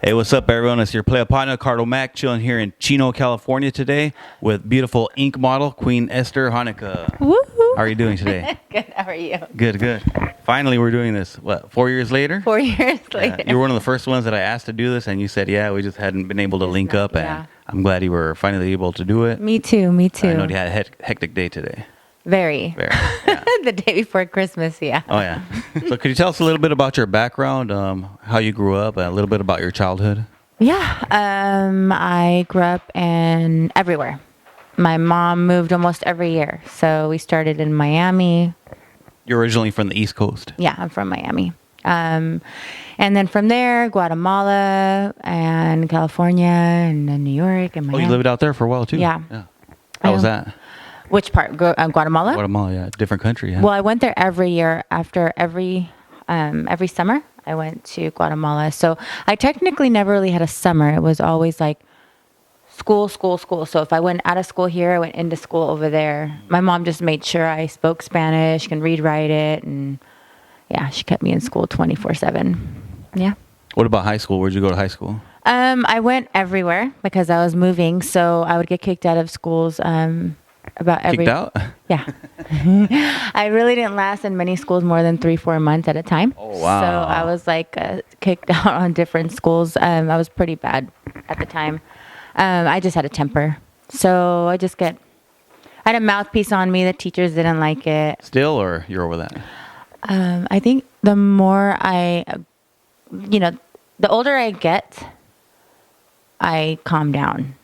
Hey, what's up, everyone? It's your player partner, Cardo Mac, chilling here in Chino, California today with beautiful ink model, Queen Esther Hanuka. Woohoo! How are you doing today? Good. How are you? Good, good. Finally, we're doing this. What, 4 years later? 4 years Yeah. later. You were one of the first ones that I asked to do this, and you said, yeah, we just hadn't been able to link up, yeah. and I'm glad you were finally able to do it. Me too. Me too. I know you had a hectic day today. Very. Yeah. The day before Christmas. Yeah. Oh, yeah. So could you tell us a little bit about your background, how you grew up, a little bit about your childhood? Yeah. I grew up in everywhere. My mom moved almost every year, so we started in Miami. You're originally from the East Coast. Yeah, I'm from Miami. And then from there, Guatemala and California and then New York and Oh, Miami. you lived out there for a while, too? Yeah. How was that? Which part? Guatemala? Guatemala, yeah. Different country, yeah. Well, I went there every year after every summer. I went to Guatemala. So I technically never really had a summer. It was always like school. So if I went out of school here, I went into school over there. My mom just made sure I spoke Spanish, can read, write it. And yeah, she kept me in school 24/7. Yeah. What about high school? Where'd you go to high school? I went everywhere because I was moving. So I would get kicked out of schools about every... Kicked out? Yeah. I really didn't last in many schools more than 3-4 months at a time. Oh, wow. So I was like kicked out on different schools. I was pretty bad at the time. I just had a temper. So I had a mouthpiece on me. The teachers didn't like it. Still, or you're over that? I think the more the older I get, I calm down,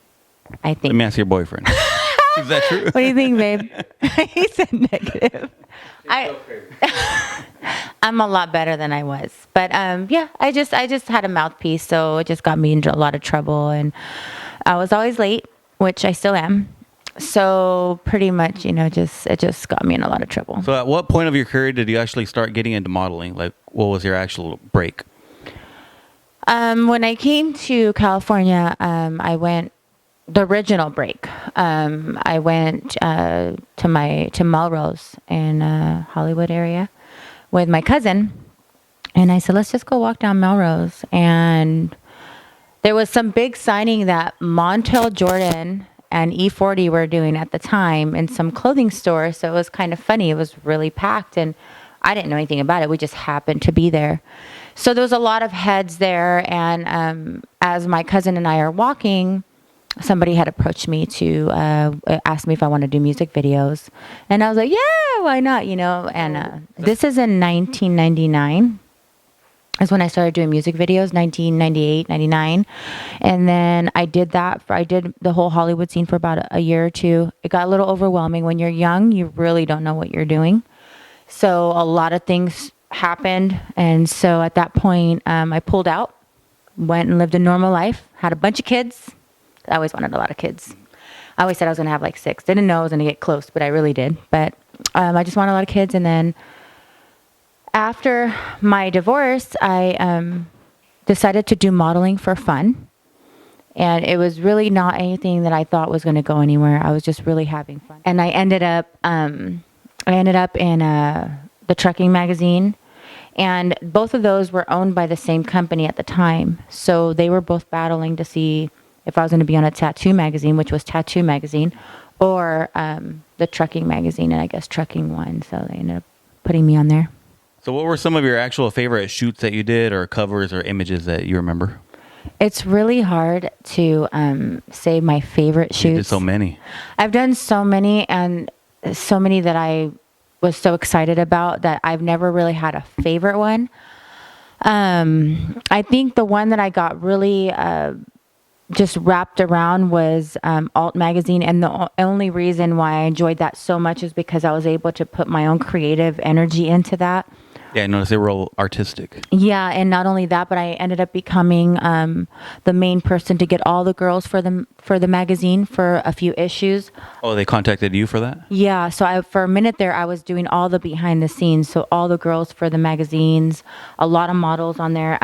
I think. Let me ask your boyfriend. Is that true? What do you think, babe? He said negative. I'm a lot better than I was. But yeah, I just had a mouthpiece, so it just got me into a lot of trouble. And I was always late, which I still am. So pretty much, it just got me in a lot of trouble. So at what point of your career did you actually start getting into modeling? Like, what was your actual break? When I came to California, I went the original break. I went to Melrose in Hollywood area with my cousin, and I said, let's just go walk down Melrose. And there was some big signing that Montel Jordan and E40 were doing at the time in some clothing store. So it was kind of funny. It was really packed, and I didn't know anything about it. We just happened to be there. So there was a lot of heads there. And as my cousin and I are walking, somebody had approached me to ask me if I want to do music videos. And I was like, yeah, why not? And this is in 1999. That's when I started doing music videos, 1998, 99. And then I did the whole Hollywood scene for about a year or two. It got a little overwhelming. When you're young, you really don't know what you're doing. So a lot of things happened. And so at that point, I pulled out, went and lived a normal life, had a bunch of kids. I always wanted a lot of kids. I always said I was going to have like 6. Didn't know I was going to get close, but I really did. But I just wanted a lot of kids. And then after my divorce, I decided to do modeling for fun. And it was really not anything that I thought was going to go anywhere. I was just really having fun. And I ended up in the trucking magazine. And both of those were owned by the same company at the time. So they were both battling to see if I was going to be on a tattoo magazine, which was Tattoo Magazine, or the trucking magazine. And I guess trucking won. So they ended up putting me on there. So what were some of your actual favorite shoots that you did, or covers or images that you remember? It's really hard to say my favorite shoots. You did so many. I've done so many, and so many that I was so excited about that I've never really had a favorite one. I think the one that I got really just wrapped around was Alt Magazine, and the only reason why I enjoyed that so much is because I was able to put my own creative energy into that. Yeah, I noticed they were all artistic. Yeah, and not only that, but I ended up becoming the main person to get all the girls for the magazine for a few issues. Oh, they contacted you for that? Yeah, so for a minute there, I was doing all the behind the scenes. So all the girls for the magazines, a lot of models on there.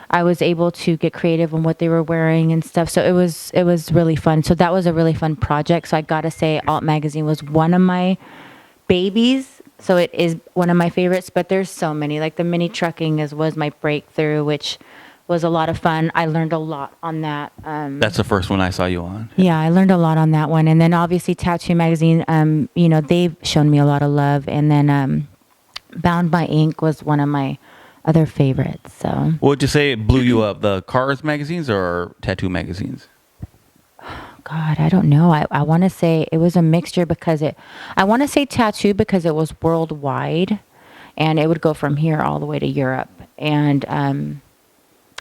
I was able to get creative on what they were wearing and stuff. So it was really fun. So that was a really fun project. So I got to say, Alt Magazine was one of my babies. So it is one of my favorites, but there's so many. Like the mini trucking was my breakthrough, which was a lot of fun. I learned a lot on that. That's the first one I saw you on. Yeah, I learned a lot on that one. And then obviously Tattoo Magazine, they've shown me a lot of love. And then Bound by Ink was one of my other favorites. So What would you say blew you up? The Cars magazines or tattoo magazines? God, I don't know. I want to say it was a mixture I want to say tattoo because it was worldwide and it would go from here all the way to Europe. And,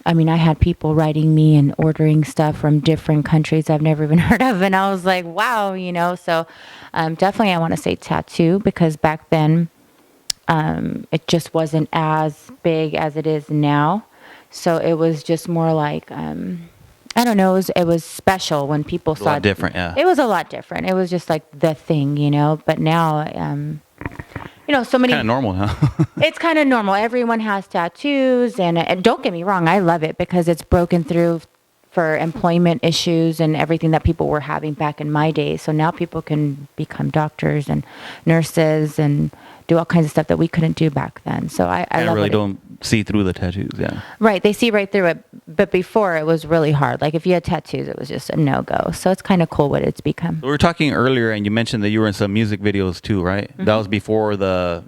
I had people writing me and ordering stuff from different countries I've never even heard of. And I was like, wow, so definitely I want to say tattoo because back then it just wasn't as big as it is now. So it was just more like, I don't know. It was special when people saw it. A lot different, yeah. It was a lot different. It was just like the thing, But now, so many. Kind of normal, huh? It's kind of normal. Everyone has tattoos, and don't get me wrong, I love it because it's broken through for employment issues and everything that people were having back in my day. So now people can become doctors and nurses and do all kinds of stuff that we couldn't do back then. So I love really it. don't see through the tattoos, yeah. Right, they see right through it. But before, it was really hard. Like if you had tattoos, it was just a no-go. So it's kind of cool what it's become. We were talking earlier, and you mentioned that you were in some music videos too, right? Mm-hmm. That was before the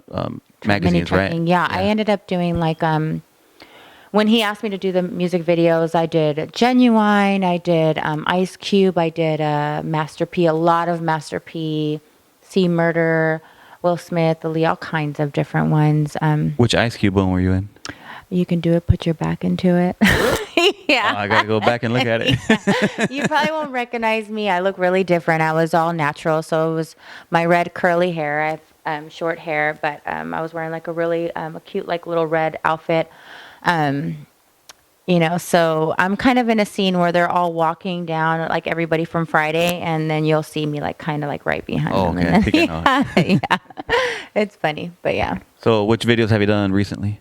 magazines, right? Yeah, I ended up doing like when he asked me to do the music videos, I did Genuine, I did Ice Cube, I did Master P, a lot of Master P, C Murder, Will Smith, all kinds of different ones. Which Ice Cube one were you in? You can do it, put your back into it. Yeah. Oh, I got to go back and look at it. Yeah. You probably won't recognize me. I look really different. I was all natural. So it was my red curly hair. I have short hair, but I was wearing like a really a cute like little red outfit. So I'm kind of in a scene where they're all walking down, like everybody from Friday, and then you'll see me like kind of like right behind them. Okay. And then, yeah. It's funny, but yeah. So which videos have you done recently?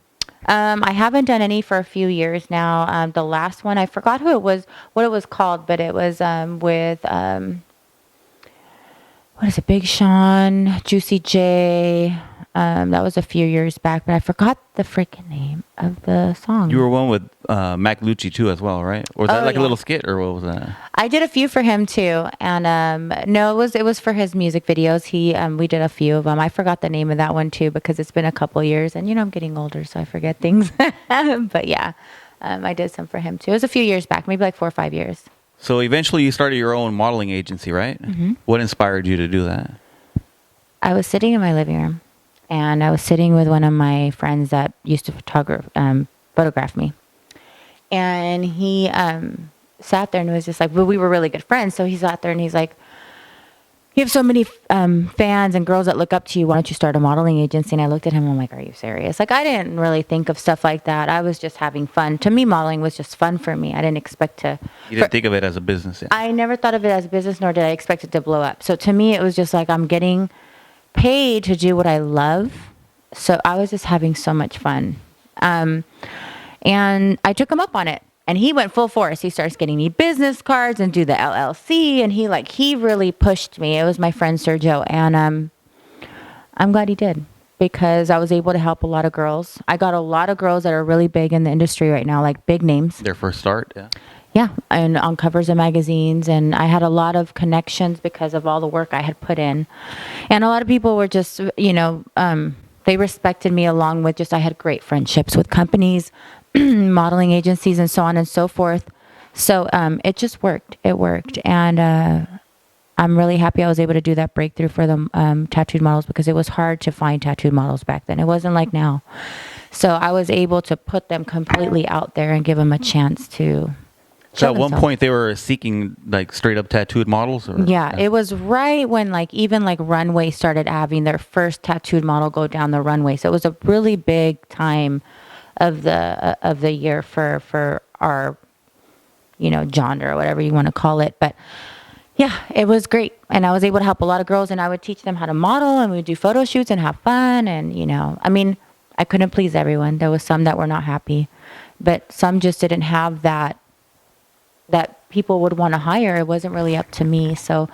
I haven't done any for a few years now. The last one, I forgot what it was called, but it was with what is it, Big Sean, Juicy J. That was a few years back, but I forgot the freaking name of the song. You were one with Mac Lucci too as well, right? Or was that a little skit, or what was that? I did a few for him too, and no, it was for his music videos. We did a few of them. I forgot the name of that one too because it's been a couple years, and I'm getting older, so I forget things. But yeah, I did some for him too. It was a few years back, maybe like 4 or 5 years. So eventually, you started your own modeling agency, right? Mm-hmm. What inspired you to do that? I was sitting in my living room. And I was sitting with one of my friends that used to photograph me. And he sat there and was just like, well, we were really good friends. So he sat there and he's like, you have so many fans and girls that look up to you. Why don't you start a modeling agency? And I looked at him and I'm like, are you serious? Like, I didn't really think of stuff like that. I was just having fun. To me, modeling was just fun for me. I didn't expect to. You didn't think of it as a business? Yeah. I never thought of it as a business, nor did I expect it to blow up. So to me, it was just like, I'm getting paid to do what I love. So I was just having so much fun. And I took him up on it. And he went full force. He starts getting me business cards and do the LLC. And he really pushed me. It was my friend Sergio. And I'm glad he did because I was able to help a lot of girls. I got a lot of girls that are really big in the industry right now, like big names. Their first start, yeah. Yeah, and on covers of magazines. And I had a lot of connections because of all the work I had put in. And a lot of people were just, they respected me along with just I had great friendships with companies, modeling agencies, and so on and so forth. So it just worked. It worked. And I'm really happy I was able to do that breakthrough for the tattooed models because it was hard to find tattooed models back then. It wasn't like now. So I was able to put them completely out there and give them a chance to. So at one point they were seeking like straight up tattooed models? Or? Yeah, it was right when even Runway started having their first tattooed model go down the runway. So it was a really big time of the year for our, genre or whatever you want to call it. But yeah, it was great. And I was able to help a lot of girls and I would teach them how to model and we would do photo shoots and have fun. And, I couldn't please everyone. There was some that were not happy, but some just didn't have that people would want to hire. It wasn't really up to me. So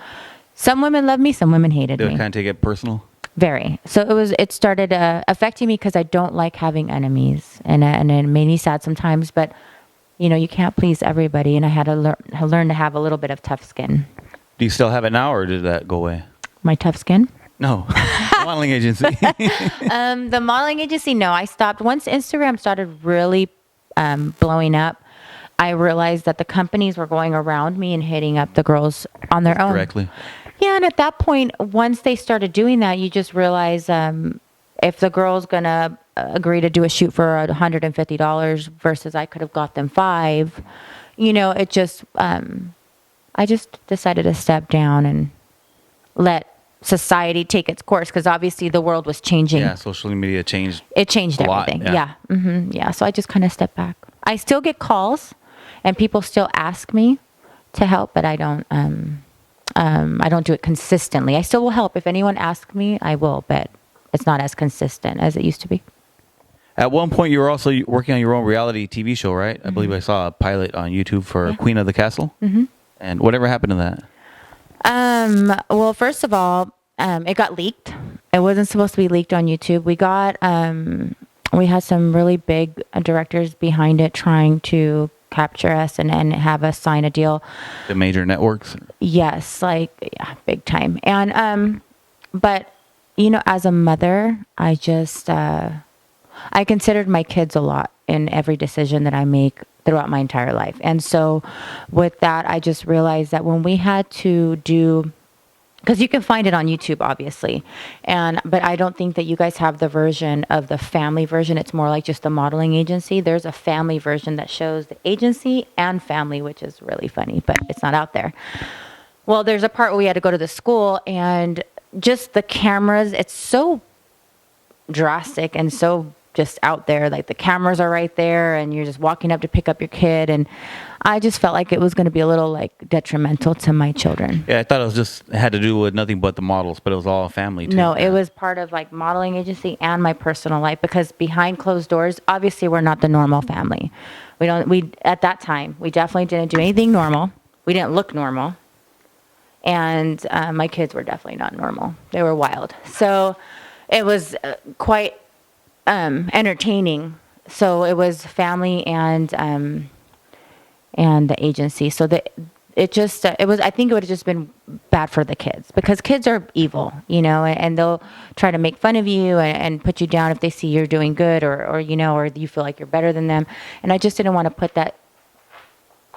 some women loved me, some women hated me. Did it kind of take it personal? Very. So it started affecting me because I don't like having enemies. And it made me sad sometimes. But You can't please everybody, and I had to learn to have a little bit of tough skin. Do you still have it now, or did that go away? My tough skin? No, modeling agency. The modeling agency, no, I stopped. Once Instagram started really blowing up, I realized that the companies were going around me and hitting up the girls on their own. Directly. Yeah, and at that point, once they started doing that, you just realize if the girl's going to agree to do a shoot for $150 versus I could have got them $5, it just, I just decided to step down and let society take its course, because obviously the world was changing. Yeah, social media changed. It changed everything. Yeah. So I just kind of stepped back. I still get calls, and people still ask me to help, but I don't do it consistently. I still will help. If anyone asks me, I will, but it's not as consistent as it used to be. At one point, you were also working on your own reality TV show, right? I believe I saw a pilot on YouTube for Queen of the Castle. Mm-hmm. And whatever happened to that? Well, first of all, it got leaked. It wasn't supposed to be leaked on YouTube. We had some really big directors behind it trying to capture us and have us sign a deal. The major networks? Yes, big time. And, but, as a mother, I just, I considered my kids a lot in every decision that I make throughout my entire life. And so with that, I just realized that when we had to do, because you can find it on YouTube, obviously, but I don't think that you guys have the version of the family version. It's more like just the modeling agency. There's a family version that shows the agency and family, which is really funny, but it's not out there. Well, there's a part where we had to go to the school, and just the cameras, it's so drastic and so just out there. Like, the cameras are right there, and you're just walking up to pick up your kid, and I just felt like it was going to be a little detrimental to my children. Yeah, I thought it had to do with nothing but the models, but it was all family too. No, it was part of modeling agency and my personal life, because behind closed doors, obviously we're not the normal family. At that time, we definitely didn't do anything normal. We didn't look normal. And my kids were definitely not normal. They were wild. So it was quite entertaining. So it was family and the agency. So I think it would have just been bad for the kids, because kids are evil, and they'll try to make fun of you and put you down if they see you're doing good, or you feel like you're better than them. And I just didn't want to put that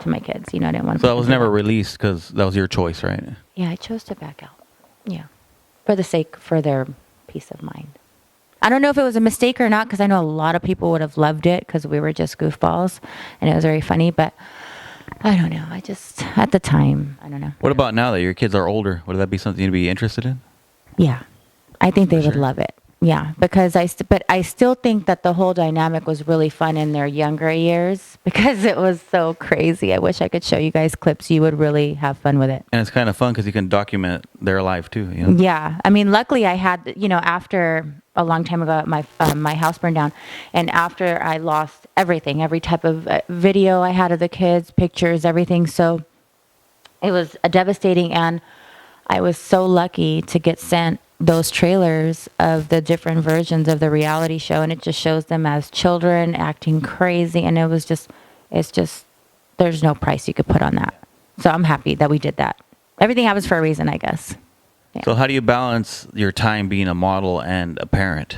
to my kids. I didn't want to. So that was never released because that was your choice, right? Yeah, I chose to back out. Yeah. For their peace of mind. I don't know if it was a mistake or not, because I know a lot of people would have loved it because we were just goofballs and it was very funny, but I don't know. At the time, I don't know. What about now that your kids are older? Would that be something you'd be interested in? Yeah. I think they would love it. Yeah, because but I still think that the whole dynamic was really fun in their younger years, because it was so crazy. I wish I could show you guys clips. You would really have fun with it. And it's kind of fun because you can document their life too. Yeah, I mean, luckily I had, after a long time ago, my house burned down, and after I lost everything, every type of video I had of the kids, pictures, everything. So it was devastating, and I was so lucky to get sent those trailers of the different versions of the reality show, and it just shows them as children acting crazy, and it's just there's no price you could put on that. So I'm happy that we did that. Everything happens for a reason, I guess. Yeah. So how do you balance your time being a model and a parent?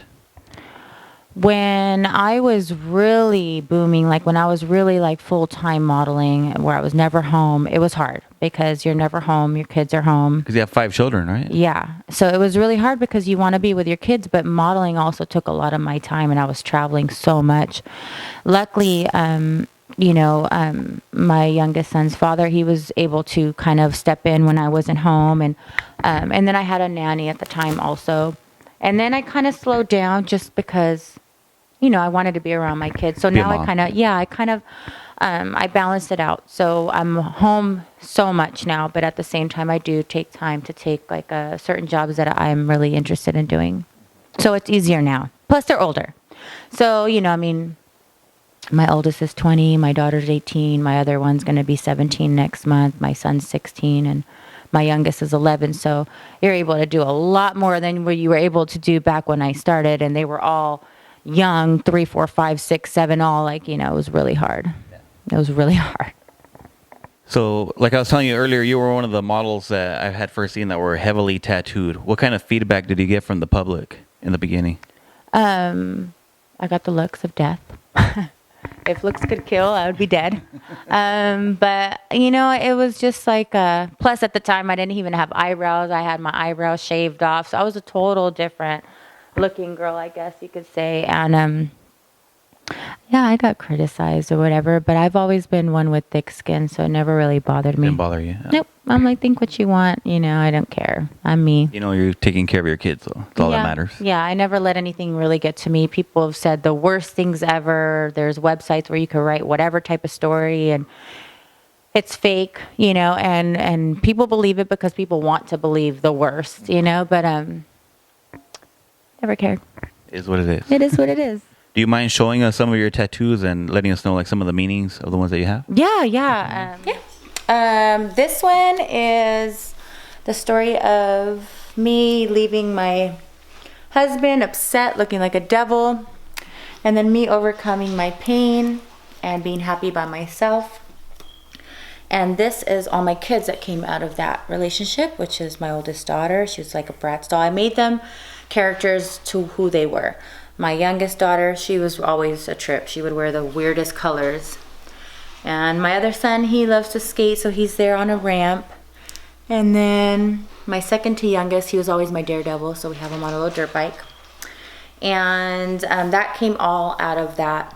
When I was really booming, when I was really full-time modeling, where I was never home, it was hard, because you're never home, your kids are home. Because you have 5 children, right? Yeah. So it was really hard, because you want to be with your kids, but modeling also took a lot of my time, and I was traveling so much. Luckily, my youngest son's father, he was able to kind of step in when I wasn't home, and then I had a nanny at the time also. And then I kind of slowed down, just because I wanted to be around my kids. So now I balanced it out. So I'm home so much now, but at the same time, I do take time to take certain jobs that I'm really interested in doing. So it's easier now. Plus, they're older. So, my oldest is 20, my daughter's 18, my other one's going to be 17 next month, my son's 16, and my youngest is 11. So you're able to do a lot more than what you were able to do back when I started, and they were all young, 3, 4, 5, 6, 7, all it was really hard. It was really hard. So, like I was telling you earlier, you were one of the models that I had first seen that were heavily tattooed. What kind of feedback did you get from the public in the beginning? I got the looks of death. If looks could kill, I would be dead. But it was just like, plus at the time I didn't even have eyebrows. I had my eyebrows shaved off. So I was a total different looking girl, I guess you could say. And, yeah, I got criticized or whatever, but I've always been one with thick skin, so it never really bothered me. Didn't bother you? Nope. I'm like, think what you want. I don't care. I'm me. You're taking care of your kids, so that's all that matters. Yeah, I never let anything really get to me. People have said the worst things ever. There's websites where you can write whatever type of story, and it's fake, and people believe it because people want to believe the worst, but never cared. It is what it is. It is what it is. Do you mind showing us some of your tattoos and letting us know like some of the meanings of the ones that you have? Yeah. This one is the story of me leaving my husband upset, looking like a devil, and then me overcoming my pain and being happy by myself. And this is all my kids that came out of that relationship, which is my oldest daughter. She was like a Bratz doll. I made them characters to who they were. My youngest daughter, she was always a trip. She would wear the weirdest colors. And my other son, he loves to skate, so he's there on a ramp. And then my second to youngest, he was always my daredevil, so we have him on a little dirt bike. And that came all out of that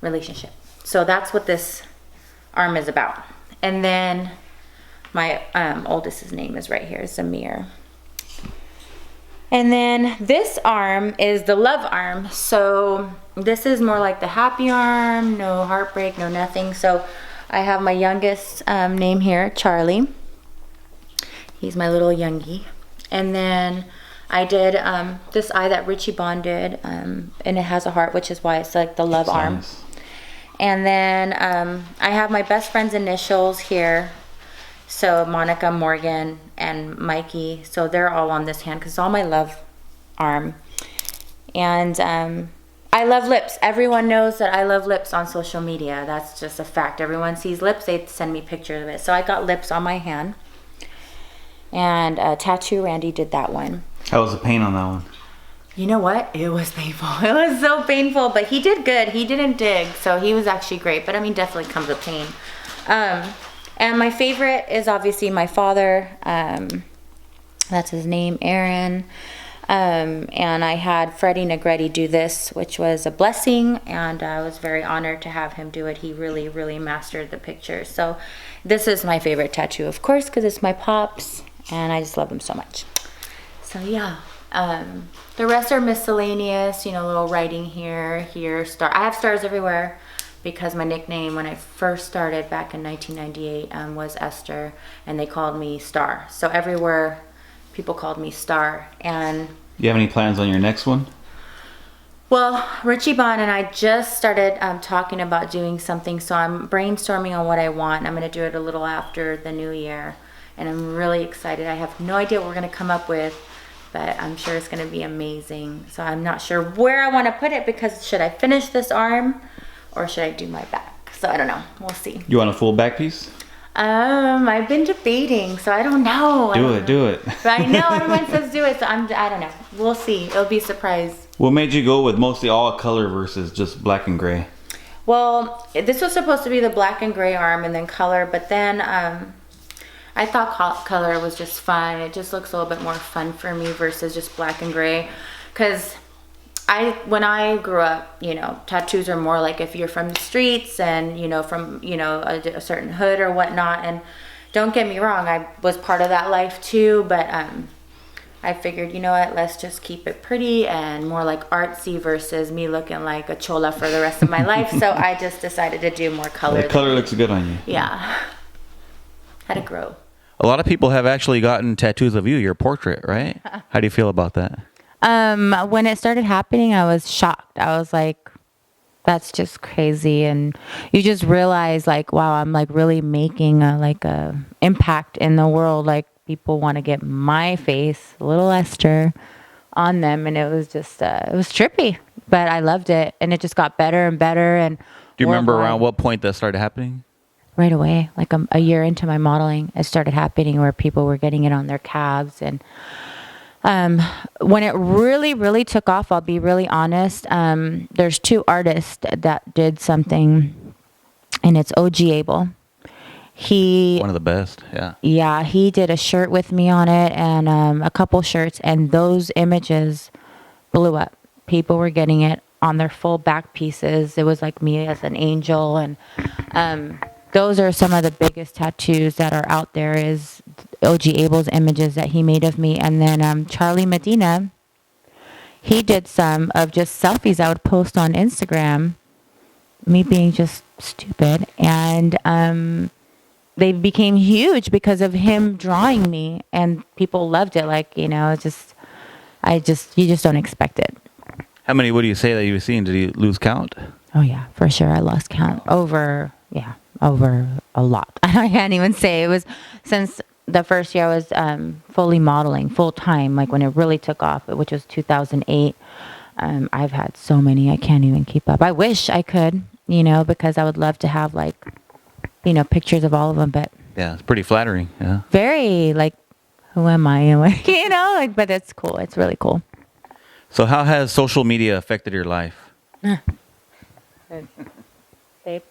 relationship. So that's what this arm is about. And then my oldest's name is right here, Zamir. And then this arm is the love arm. So this is more like the happy arm, no heartbreak, no nothing. So I have my youngest name here, Charlie. He's my little youngie. And then I did this eye that Richie Bond did, and it has a heart, which is why it's like the love arm. Nice. And then I have my best friend's initials here. So Monica, Morgan, and Mikey. So they're all on this hand because it's all my love arm. And I love lips. Everyone knows that I love lips on social media. That's just a fact. Everyone sees lips, they send me pictures of it. So I got lips on my hand. And Tattoo Randy did that one. How was the pain on that one? You know what? It was painful. It was so painful, but he did good. He didn't dig, so he was actually great. But I mean, definitely comes with pain. And my favorite is obviously my father. That's his name, Aaron. And I had Freddie Negretti do this, which was a blessing. And I was very honored to have him do it. He really, really mastered the picture. So this is my favorite tattoo, of course, because it's my pops. And I just love him so much. So yeah. The rest are miscellaneous, little writing here, star. I have stars everywhere. Because my nickname when I first started back in 1998 was Esther, and they called me Star. So everywhere people called me Star. And do you have any plans on your next one? Well, Richie Bond and I just started talking about doing something, so I'm brainstorming on what I want. I'm going to do it a little after the new year, and I'm really excited. I have no idea what we're going to come up with, but I'm sure it's going to be amazing. So I'm not sure where I want to put it, because should I finish this arm or should I do my back? So I don't know. We'll see. You want a full back piece? I've been debating, so I don't know. Do it. I know everyone says do it, so I don't know. We'll see. It'll be a surprise. What made you go with mostly all color versus just black and gray? Well, this was supposed to be the black and gray arm and then color, but then I thought color was just fun. It just looks a little bit more fun for me versus just black and gray, because when I grew up, tattoos are more like if you're from the streets and, from, a certain hood or whatnot. And don't get me wrong, I was part of that life too, but I figured, you know what, let's just keep it pretty and more like artsy versus me looking like a chola for the rest of my life. So I just decided to do more color. The color looks good on you. Yeah. Had to grow. A lot of people have actually gotten tattoos of you, your portrait, right? How do you feel about that? When it started happening, I was shocked. I was like, that's just crazy. And you just realize like, wow, I'm like really making a impact in the world. Like people want to get my face, little Esther, on them. And it was just, it was trippy, but I loved it. And it just got better and better. And Do you remember worldwide. around what point that started happening? Right away, like a year into my modeling, it started happening where people were getting it on their calves. And when it really, really took off, I'll be really honest. There's two artists that did something, and it's OG Abel. He, One of the best. Yeah. yeah, he did a shirt with me on it, and a couple shirts, and those images blew up. People were getting it on their full back pieces. It was like me as an angel, and those are some of the biggest tattoos that are out there is OG Abel's images that he made of me. And then Charlie Medina, he did some of just selfies I would post on Instagram, me being just stupid. And they became huge because of him drawing me, and people loved it. Like, you just, you just don't expect it. How many would you say that you've seen? Did you lose count? Oh yeah, for sure. I lost count over a lot. I can't even say. It was since the first year I was fully modeling full time, like when it really took off, which was 2008. I've had so many, I can't even keep up. I wish I could, because I would love to have like, pictures of all of them, but Yeah, it's pretty flattering. Yeah. very like, who am I? But it's cool. It's really cool. So how has social media affected your life? Babe.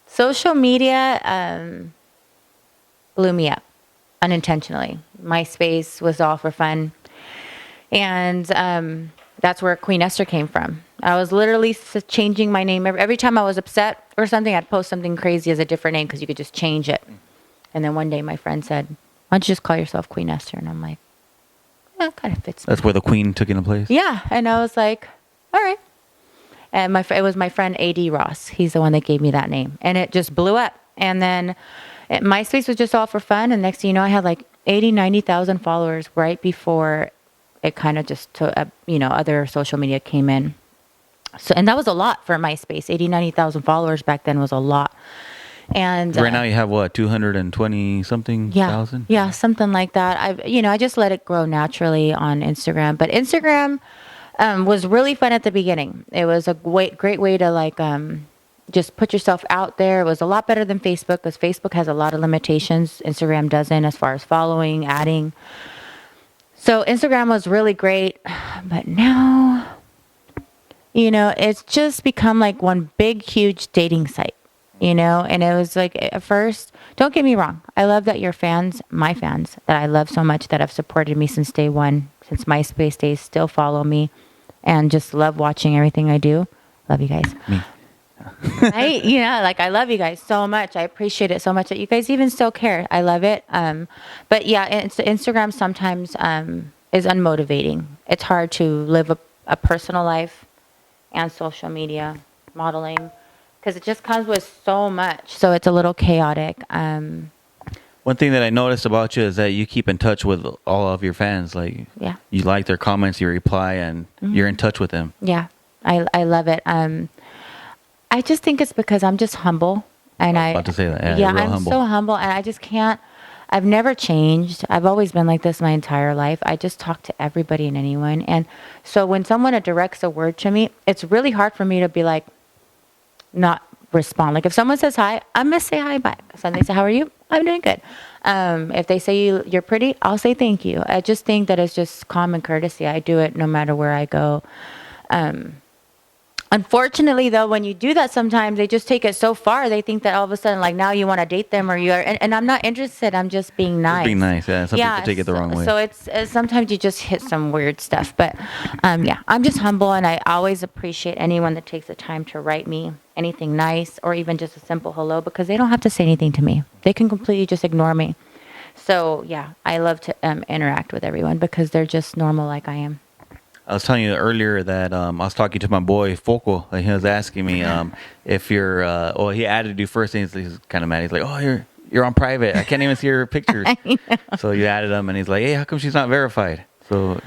Social media blew me up unintentionally. MySpace was all for fun. And that's where Queen Esther came from. I was literally changing my name. Every time I was upset or something, I'd post something crazy as a different name because you could just change it. And then one day my friend said, why don't you just call yourself Queen Esther? And I'm like, yeah, it kind of fits me. That's where the queen took into place? Yeah. And I was like, all right. And it was my friend A.D. Ross. He's the one that gave me that name. And it just blew up. And then MySpace was just all for fun. And next thing you know, I had like 80, 90,000 followers right before it kind of just took, other social media came in. So, and that was a lot for MySpace. 80, 90,000 followers back then was a lot. And right now you have what, 220 something thousand? Yeah, something like that. I just let it grow naturally on Instagram. But Instagram was really fun at the beginning. It was a great way to like just put yourself out there. It was a lot better than Facebook because Facebook has a lot of limitations. Instagram doesn't, as far as following, adding. So Instagram was really great. But now, it's just become like one big, huge dating site. And it was like, at first, don't get me wrong. I love that your fans, my fans, that I love so much, that have supported me since day one, since MySpace days, still follow me and just love watching everything I do. Love you guys. Me. Right? I love you guys so much. I appreciate it so much that you guys even still care. I love it. But yeah, Instagram sometimes is unmotivating. It's hard to live a personal life and social media modeling, because it just comes with so much. So it's a little chaotic. One thing that I noticed about you is that you keep in touch with all of your fans. Like, Yeah. you like their comments, you reply, and you're in touch with them. Yeah, I love it. I just think it's because I'm just humble. And I was about to say that. Yeah, yeah, you're real I'm humble. so humble, and I just can't. I've never changed. I've always been like this my entire life. I just talk to everybody and anyone. And so when someone directs a word to me, it's really hard for me to be like, not respond. Like if someone says hi, I'm going to say hi back. So they say, how are you? I'm doing good. If they say you're pretty, I'll say thank you. I just think that it's just common courtesy. I do it no matter where I go. Unfortunately, though, when you do that, sometimes they just take it so far. They think that all of a sudden, like now you want to date them, or you are, and I'm not interested. I'm just being nice. Just being nice, yeah. Some people take it the wrong way. So it's sometimes you just hit some weird stuff. But yeah, I'm just humble, and I always appreciate anyone that takes the time to write me anything nice, or even just a simple hello, because they don't have to say anything to me. They can completely just ignore me. So yeah, I love to interact with everyone because they're just normal like I am. I was telling you earlier that I was talking to my boy Foco. Like, he was asking me if you're. Well, he added you first, and he's kind of mad. He's like, "Oh, you're on private. I can't even see your pictures." So you added him, and he's like, "Hey, how come she's not verified?" So,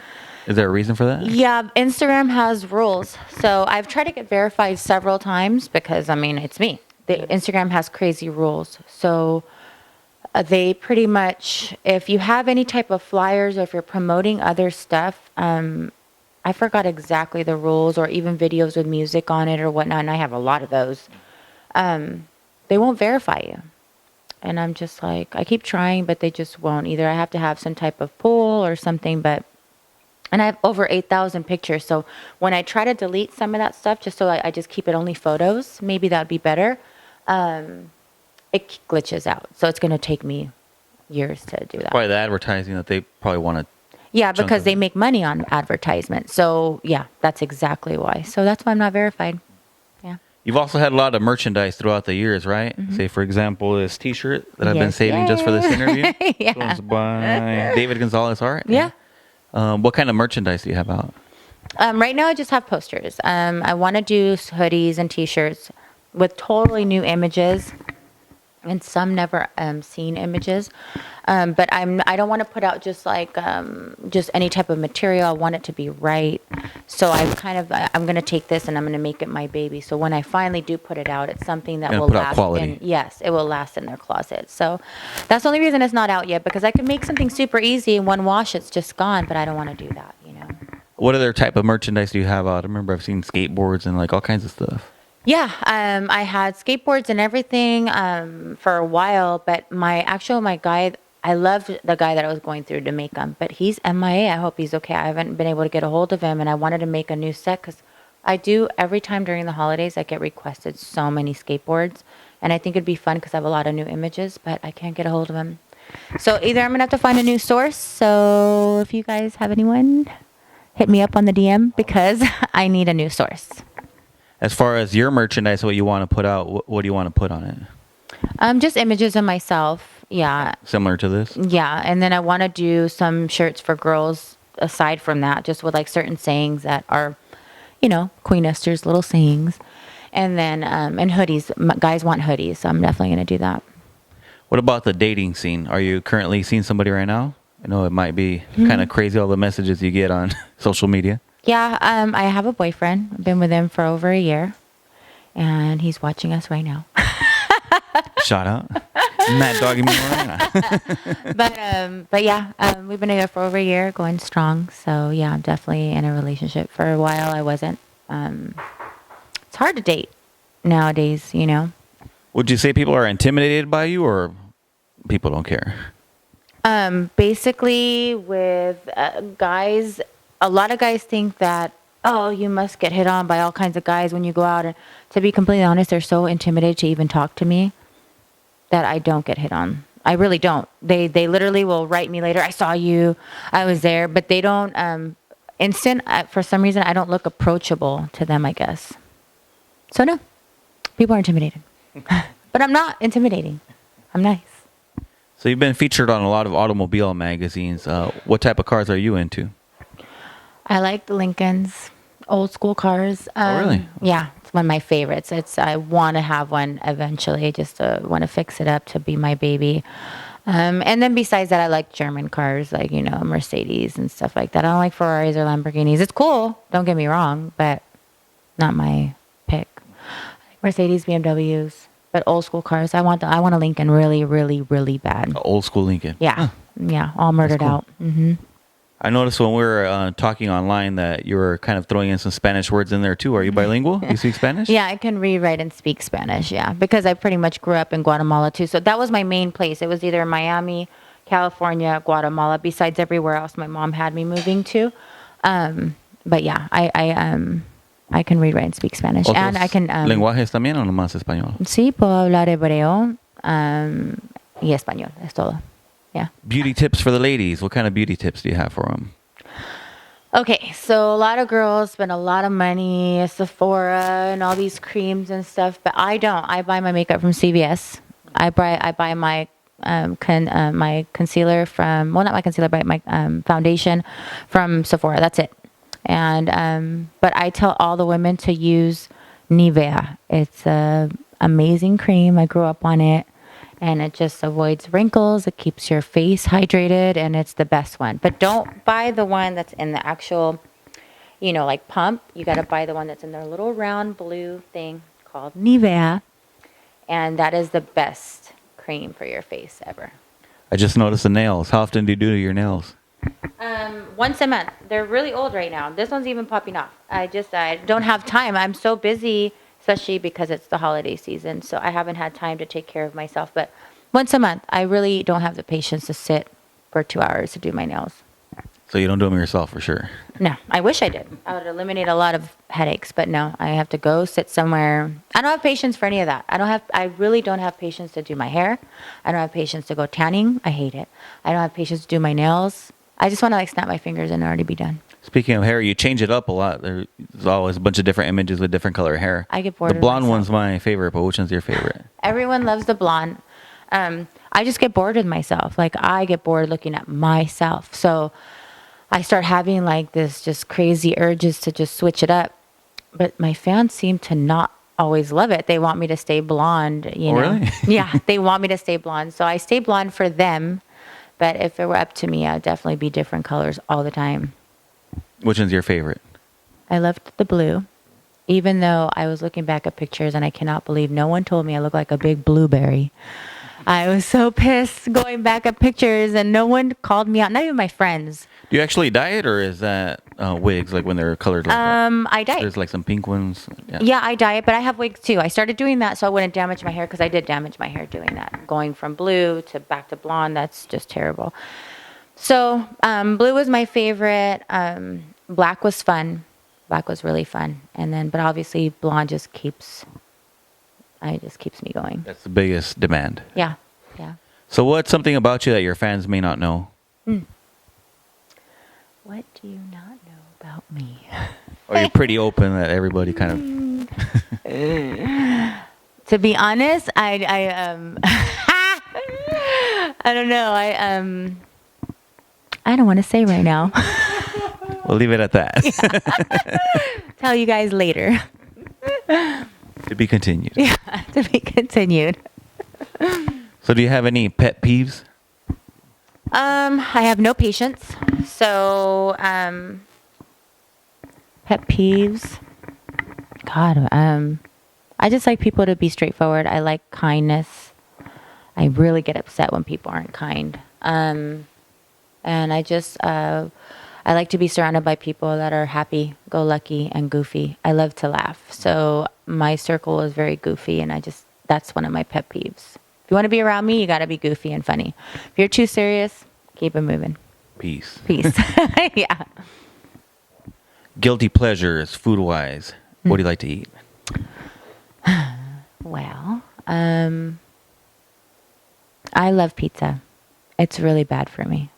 is there a reason for that? Yeah, Instagram has rules. So I've tried to get verified several times because it's me. Instagram has crazy rules. So they pretty much, if you have any type of flyers or if you're promoting other stuff, I forgot exactly the rules, or even videos with music on it or whatnot, and I have a lot of those. They won't verify you. And I'm just like, I keep trying, but they just won't. Either I have to have some type of pool or something, and I have over 8,000 pictures. So when I try to delete some of that stuff, just so I just keep it only photos, maybe that would be better. It glitches out. So it's going to take me years to do that. Probably the advertising that they probably want to. Yeah, because they make money on advertisement. So yeah, that's exactly why. So that's why I'm not verified. Yeah. You've also had a lot of merchandise throughout the years, right? Say, for example, this T-shirt that I've been saving just for this interview. Yeah. Influenced by David Gonzalez Art. Yeah. What kind of merchandise do you have out? Right now, I just have posters. I want to do hoodies and T-shirts with totally new images, and some never seen images. But I don't want to put out just like just any type of material. I want it to be right. So I'm going to take this and I'm going to make it my baby. So when I finally do put it out, it's something that will last. Yes, it will last in their closet. So that's the only reason it's not out yet, because I can make something super easy in one wash. It's just gone, but I don't want to do that, you know. What other type of merchandise do you have out? I remember I've seen skateboards and like all kinds of stuff. Yeah, I had skateboards and everything for a while, but my guy, I loved the guy that I was going through to make them, but he's MIA. I hope he's okay. I haven't been able to get a hold of him, and I wanted to make a new set because I do every time during the holidays. I get requested so many skateboards, and I think it'd be fun because I have a lot of new images, but I can't get a hold of him. So either I'm gonna have to find a new source. So if you guys have anyone, hit me up on the DM because I need a new source. As far as your merchandise, what you want to put out, what do you want to put on it? Just images of myself. Yeah. Similar to this? Yeah. And then I want to do some shirts for girls aside from that, just with like certain sayings that are, you know, Queen Esther's little sayings. And then, and hoodies. Guys want hoodies. So I'm definitely going to do that. What about the dating scene? Are you currently seeing somebody right now? I know it might be kind of crazy, all the messages you get on social media. Yeah, I have a boyfriend. I've been with him for over a year, and he's watching us right now. Shout out. Mad dogging me right now. But yeah, we've been together for over a year, going strong. So yeah, I'm definitely in a relationship. For a while, I wasn't. It's hard to date nowadays, you know. Would you say people are intimidated by you, or people don't care? Basically, with guys. A lot of guys think that, oh, you must get hit on by all kinds of guys when you go out. And to be completely honest, they're so intimidated to even talk to me that I don't get hit on. I really don't. They literally will write me later, I saw you, I was there. But they don't, for some reason, I don't look approachable to them, I guess. So no, people are intimidated. But I'm not intimidating. I'm nice. So you've been featured on a lot of automobile magazines. What type of cars are you into? I like the Lincolns, old school cars. Oh, really? Yeah, it's one of my favorites. I want to have one eventually, just want to fix it up to be my baby. And then besides that, I like German cars, like, you know, Mercedes and stuff like that. I don't like Ferraris or Lamborghinis. It's cool, don't get me wrong, but not my pick. Mercedes, BMWs, but old school cars. I want a Lincoln really, really, really bad. Old school Lincoln. Yeah, yeah, all murdered out. Mm-hmm. I noticed when we were talking online that you were kind of throwing in some Spanish words in there too. Are you bilingual? You speak Spanish? Yeah, I can read, write, and speak Spanish, yeah, because I pretty much grew up in Guatemala too. So that was my main place. It was either Miami, California, Guatemala, besides everywhere else my mom had me moving to. But yeah, I can read, write, and speak Spanish. And I can... ¿Lenguajes también o nomás español? Sí, puedo hablar hebreo y español, es todo. Yeah. Beauty tips for the ladies. What kind of beauty tips do you have for them? Okay, so a lot of girls spend a lot of money at Sephora and all these creams and stuff, but I don't. I buy my makeup from CVS. I buy my my concealer from, well, not my concealer, but my foundation from Sephora. That's it. And but I tell all the women to use Nivea. It's a amazing cream. I grew up on it. And it just avoids wrinkles. It keeps your face hydrated, and it's the best one. But don't buy the one that's in the actual, you know, like pump. You got to buy the one that's in their little round blue thing called Nivea. And that is the best cream for your face ever. I just noticed the nails. How often do you do your nails? Once a month. They're really old right now. This one's even popping off. I don't have time. I'm so busy, especially because it's the holiday season. So I haven't had time to take care of myself. But once a month, I really don't have the patience to sit for 2 hours to do my nails. So you don't do them yourself for sure. No, I wish I did. I would eliminate a lot of headaches, but no, I have to go sit somewhere. I don't have patience for any of that. I really don't have patience to do my hair. I don't have patience to go tanning. I hate it. I don't have patience to do my nails. I just want to like snap my fingers and already be done. Speaking of hair, you change it up a lot. There's always a bunch of different images with different color hair. I get bored The of blonde myself. one's my favorite, but which one's your favorite? Everyone loves the blonde. I just get bored with myself. Like I get bored looking at myself. So I start having like this just crazy urges to just switch it up. But my fans seem to not always love it. They want me to stay blonde, you know. Really? Yeah, they want me to stay blonde. So I stay blonde for them. But if it were up to me, I'd definitely be different colors all the time. Which one's your favorite? I loved the blue. Even though I was looking back at pictures and I cannot believe no one told me I look like a big blueberry. I was so pissed going back at pictures and no one called me out, not even my friends. Do you actually dye it, or is that wigs, like when they're colored like that? I dye. There's like some pink ones. Yeah, I dye it, but I have wigs too. I started doing that so I wouldn't damage my hair because I did damage my hair doing that. Going from blue to back to blonde, that's just terrible. So blue was my favorite. Black was fun. Black was really fun. And then, but obviously blonde just keeps me going. That's the biggest demand. Yeah, yeah. So what's something about you that your fans may not know? What do you not know about me? Or you're pretty open that everybody kind of... To be honest, I I don't know. I don't want to say right now. We'll leave it at that. Tell you guys later. To be continued. Yeah, to be continued. So do you have any pet peeves? I have no patience. So, pet peeves. God, I just like people to be straightforward. I like kindness. I really get upset when people aren't kind. And I like to be surrounded by people that are happy, go lucky, and goofy. I love to laugh. So my circle is very goofy, and that's one of my pet peeves. If you want to be around me, you got to be goofy and funny. If you're too serious, keep it moving. Peace. Yeah. Guilty pleasures, food-wise. What do you like to eat? Well, I love pizza. It's really bad for me.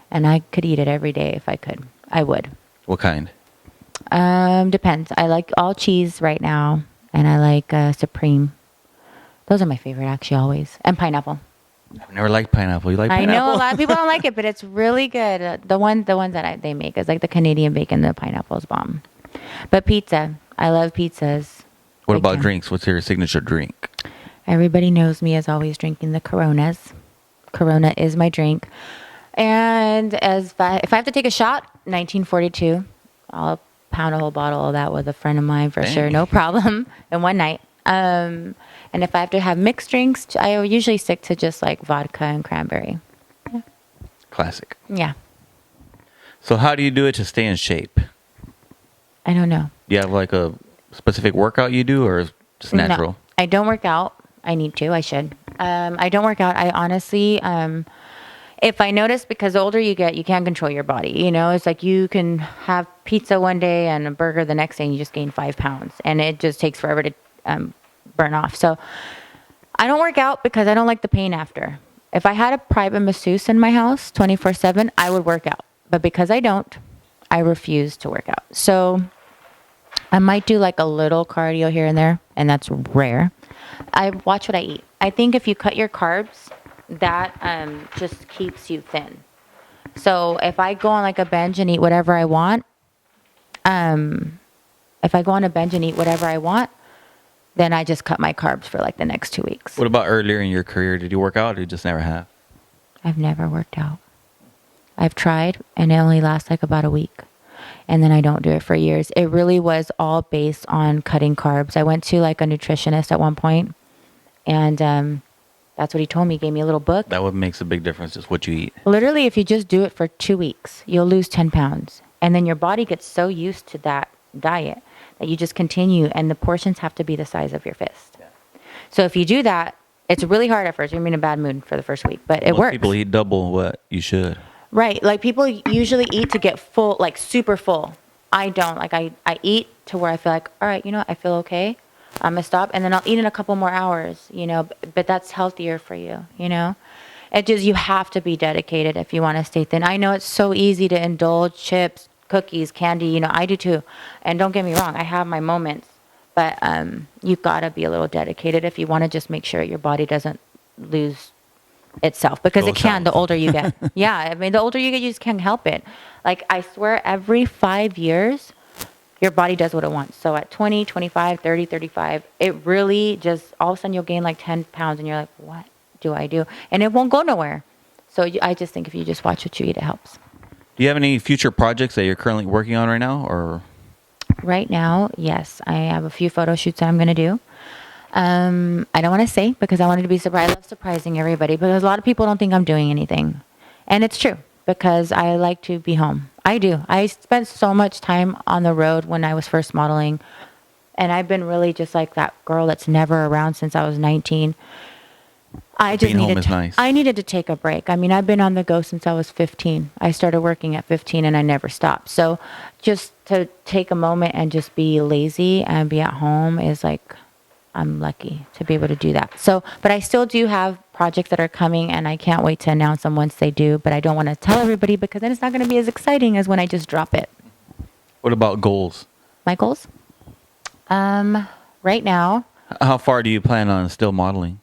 And I could eat it every day if I could. I would. What kind? Depends. I like all cheese right now. And I like Supreme. Those are my favorite, actually, always. And pineapple. I've never liked pineapple. You like pineapple? I know a lot of people don't like it, but it's really good. The ones that they make is like the Canadian bacon. The pineapple's bomb. But pizza. I love pizzas. What Big about time. drinks? What's your signature drink? Everybody knows me as always drinking the Coronas. Corona is my drink. And if I have to take a shot, 1942, I'll pound a whole bottle of that with a friend of mine for sure, no problem, in one night. And if I have to have mixed drinks, I usually stick to just like vodka and cranberry. Yeah. Classic. Yeah. So how do you do it to stay in shape? I don't know. Do you have like a specific workout you do, or just natural? No, I don't work out. I need to. I should. I don't work out. I honestly, if I notice, because the older you get, you can't control your body. You know, it's like you can have pizza one day and a burger the next day, and you just gain 5 pounds, and it just takes forever to burn off. So I don't work out because I don't like the pain after. If I had a private masseuse in my house 24/7, I would work out. But because I don't, I refuse to work out. So I might do like a little cardio here and there, and that's rare. I watch what I eat. I think if you cut your carbs, that just keeps you thin. So if I go on like a binge and eat whatever I want, then I just cut my carbs for like the next 2 weeks. What about earlier in your career? Did you work out, or you just never have? I've never worked out. I've tried, and it only lasts like about a week. And then I don't do it for years. It really was all based on cutting carbs. I went to like a nutritionist at one point, and That's what he told me. He gave me a little book. That what makes a big difference is what you eat. Literally, if you just do it for 2 weeks, you'll lose 10 pounds. And then your body gets so used to that diet that you just continue, and the portions have to be the size of your fist. Yeah. So if you do that, it's really hard at first. You're in a bad mood for the first week, but it Most works. people eat double what you should. Right. Like people usually eat to get full, like super full. I don't. Like I eat to where I feel like, all right, you know what? I feel okay. I'm going to stop, and then I'll eat in a couple more hours, you know, but that's healthier for you, you know? It just, you have to be dedicated if you want to stay thin. I know it's so easy to indulge chips, cookies, candy, you know, I do too. And don't get me wrong, I have my moments, but you've got to be a little dedicated if you want to just make sure your body doesn't lose itself, because it can the older you get. Yeah, I mean, the older you get, you just can't help it. Like, I swear, every 5 years, your body does what it wants. So at 20, 25, 30, 35, it really just, all of a sudden you'll gain like 10 pounds and you're like, what do I do? And it won't go nowhere. So I just think if you just watch what you eat, it helps. Do you have any future projects that you're currently working on right now, or? Right now, yes. I have a few photo shoots that I'm going to do. I don't want to say because I wanted to be surprised. I love surprising everybody because a lot of people don't think I'm doing anything. And it's true because I like to be home. I do. I spent so much time on the road when I was first modeling. And I've been really just like that girl that's never around since I was 19. Being home is nice. I needed to take a break. I mean, I've been on the go since I was 15. I started working at 15 and I never stopped. So just to take a moment and just be lazy and be at home is like, I'm lucky to be able to do that. So, but I still do have projects that are coming and I can't wait to announce them once they do, but I don't want to tell everybody because then it's not going to be as exciting as when I just drop it. What about goals? My goals? Right now. How far do you plan on still modeling?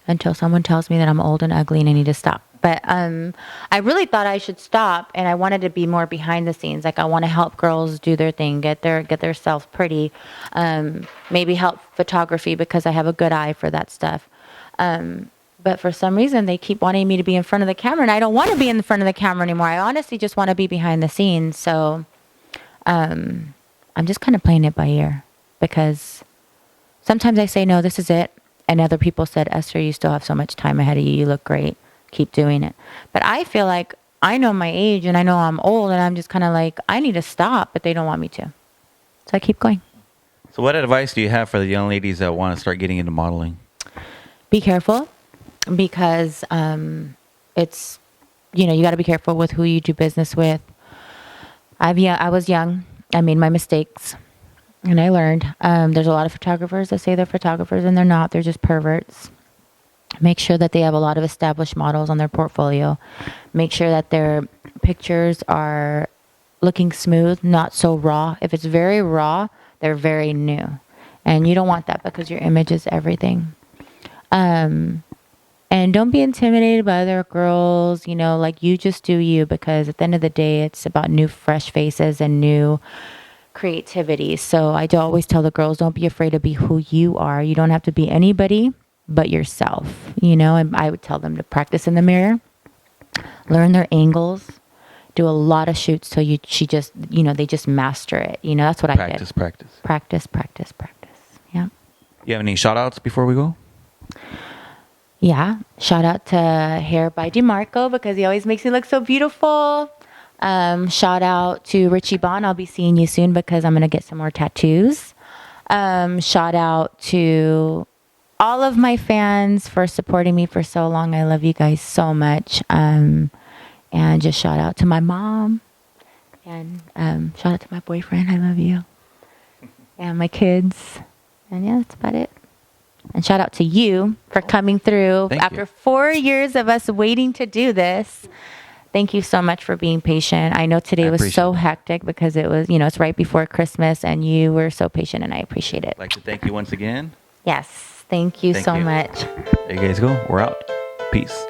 Until someone tells me that I'm old and ugly and I need to stop. But I really thought I should stop, and I wanted to be more behind the scenes. Like I want to help girls do their thing, get their self pretty, maybe help photography because I have a good eye for that stuff. But for some reason, they keep wanting me to be in front of the camera, and I don't want to be in front of the camera anymore. I honestly just want to be behind the scenes. So I'm just kind of playing it by ear because sometimes I say, no, this is it. And other people said, Esther, you still have so much time ahead of you. You look great. Keep doing it. But I feel like I know my age and I know I'm old and I'm just kind of like, I need to stop, but they don't want me to. So I keep going. So what advice do you have for the young ladies that want to start getting into modeling? Be careful because it's, you know, you got to be careful with who you do business with. I was young. I made my mistakes. And I learned there's a lot of photographers that say they're photographers and they're not. They're just perverts. Make sure that they have a lot of established models on their portfolio. Make sure that their pictures are looking smooth, not so raw. If it's very raw, they're very new. And you don't want that because your image is everything. And don't be intimidated by other girls. You know, like you just do you because at the end of the day, it's about new, fresh faces and new creativity. So I do always tell the girls, don't be afraid to be who you are. You don't have to be anybody but yourself, you know. And I would tell them to practice in the mirror, learn their angles, do a lot of shoots so they just master it. You know, that's what I did. Practice. Yeah. You have any shout outs before we go? Yeah. Shout out to Hair by DeMarco because he always makes me look so beautiful. Shout out to Richie Bond. I'll be seeing you soon because I'm going to get some more tattoos. Shout out to all of my fans for supporting me for so long. I love you guys so much. And just shout out to my mom. And shout out to my boyfriend. I love you. And my kids. And yeah, that's about it. And shout out to you for coming through after 4 years of us waiting to do this. Thank you so much for being patient. I know today was so hectic because it was, you know, it's right before Christmas and you were so patient and I appreciate it. I'd like to thank you once again. Yes. Thank you so much. There you guys go. We're out. Peace.